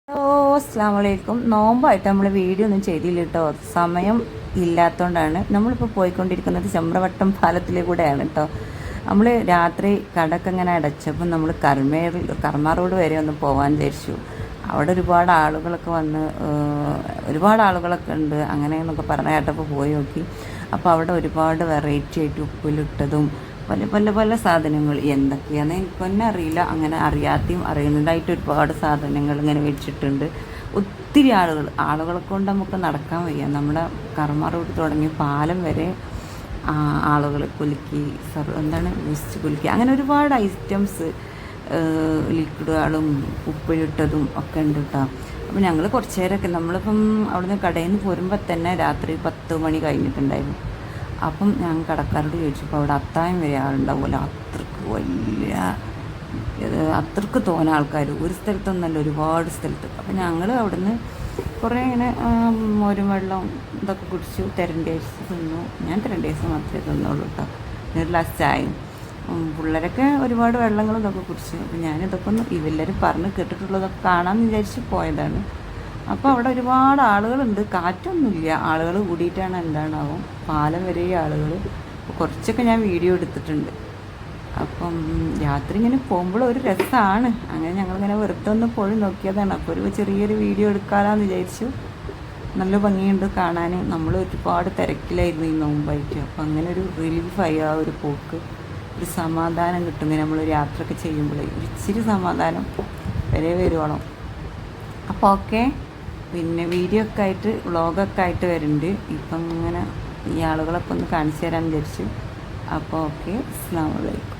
Hello, അസ്സാം വലൈക്കും. നോമ്പായിട്ട് നമ്മൾ വീഡിയോ ഒന്നും ചെയ്തില്ല കേട്ടോ. സമയം ഇല്ലാത്തതുകൊണ്ടാണ്. നമ്മളിപ്പോൾ പോയിക്കൊണ്ടിരിക്കുന്നത് ചമ്രവട്ടം പാലത്തിലൂടെയാണ് കേട്ടോ. നമ്മൾ രാത്രി കടക്ക് ഇങ്ങനെ അടച്ചപ്പോൾ നമ്മൾ കർമ്മ റോഡ് വരെ ഒന്ന് പോകാൻ വിചാരിച്ചു. അവിടെ ഒരുപാട് ആളുകളൊക്കെ വന്ന് ഒരുപാട് ആളുകളൊക്കെ ഉണ്ട് അങ്ങനെയെന്നൊക്കെ പറഞ്ഞ കേട്ടപ്പോൾ പോയി നോക്കി. അപ്പോൾ അവിടെ ഒരുപാട് വെറൈറ്റി ആയിട്ട് ഉപ്പിലിട്ടതും പല പല പല സാധനങ്ങൾ എന്തൊക്കെയാണെന്ന് എനിക്ക് തന്നെ അറിയില്ല. അങ്ങനെ അറിയാതെയും അറിയുന്നതായിട്ട് ഒരുപാട് സാധനങ്ങൾ ഇങ്ങനെ വെച്ചിട്ടുണ്ട്. ഒത്തിരി ആളുകളെ കൊണ്ട് നമുക്ക് നടക്കാൻ വയ്യ. നമ്മുടെ കർമ്മ റോഡ് തുടങ്ങി പാലം വരെ ആളുകൾ കുലുക്കി എന്താണ് വേസ്റ്റ് കുലുക്കി അങ്ങനെ ഒരുപാട് ഐറ്റംസ് ലിക്വിഡുകളും ഉപ്പിലിട്ടതും ഒക്കെ ഉണ്ട് കേട്ടോ. അപ്പോൾ ഞങ്ങൾ കുറച്ച് നേരമൊക്കെ നമ്മളിപ്പം അവിടുന്ന് കടയിൽ നിന്ന് പോരുമ്പോൾ തന്നെ രാത്രി 10 മണി കഴിഞ്ഞിട്ടുണ്ടായിരുന്നു. അപ്പം ഞാൻ കടക്കാരോട് ചോദിച്ചപ്പോൾ അവിടെ അത്തായം വരെ ആളുണ്ടാവുമല്ലോ. അത്രക്ക് തോന്നെ ആൾക്കാർ ഒരു സ്ഥലത്തൊന്നല്ല, ഒരുപാട് സ്ഥലത്ത്. അപ്പം ഞങ്ങൾ അവിടുന്ന് കുറേ ഇങ്ങനെ മോരും വെള്ളം ഇതൊക്കെ കുടിച്ചു. തെരണ്ടേഴ്സ് തിന്നു. ഞാൻ തെരണ്ടേഴ്സ് മാത്രമേ തിന്നുള്ളൂ കേട്ടോ. ഒരു ഗ്ലാസ് ചായയും. പിള്ളേരൊക്കെ ഒരുപാട് വെള്ളങ്ങളും ഇതൊക്കെ കുടിച്ചു. അപ്പം ഞാനിതൊക്കെ ഒന്ന് ഇവരെല്ലാവരും പറഞ്ഞ് കേട്ടിട്ടുള്ളതൊക്കെ കാണാമെന്ന് വിചാരിച്ച് പോയതാണ്. അപ്പോൾ അവിടെ ഒരുപാട് ആളുകളുണ്ട്. കാറ്റൊന്നുമില്ല, ആളുകൾ കൂടിയിട്ടാണ് എന്താണാവും. പാലം വരെ ആളുകൾ. അപ്പോൾ കുറച്ചൊക്കെ ഞാൻ വീഡിയോ എടുത്തിട്ടുണ്ട്. അപ്പം രാത്രി ഇങ്ങനെ പോകുമ്പോൾ ഒരു രസമാണ്. അങ്ങനെ ഞങ്ങളിങ്ങനെ വെറുതെ ഒന്ന് പോയി നോക്കിയതാണ്. അപ്പോൾ ഒരു ചെറിയൊരു വീഡിയോ എടുക്കാമെന്ന് വിചാരിച്ചു. നല്ല ഭംഗിയുണ്ട് കാണാൻ. നമ്മൾ ഒരുപാട് തിരക്കിലായിരുന്നു ഈ നോമ്പായിട്ട്. അപ്പം അങ്ങനെ ഒരു റിലീഫായി ആ ഒരു പോക്ക്. ഒരു സമാധാനം കിട്ടും. ഇങ്ങനെ നമ്മൾ യാത്രയൊക്കെ ചെയ്യുമ്പോൾ ഒരു ഇച്ചിരി സമാധാനം വരെ വരുവോളം. അപ്പോൾ ഓക്കെ, പിന്നെ വീഡിയോ ഒക്കെ ആയിട്ട് വ്ളോഗൊക്കെ ആയിട്ട് വരുന്നുണ്ട്. ഇപ്പം ഇങ്ങനെ ഈ ആളുകളൊക്കെ ഒന്ന് കാണിച്ചു തരാൻ വിചാരിച്ചു. അപ്പോൾ ഓക്കെ, അസ്സലാമു അലൈക്കും.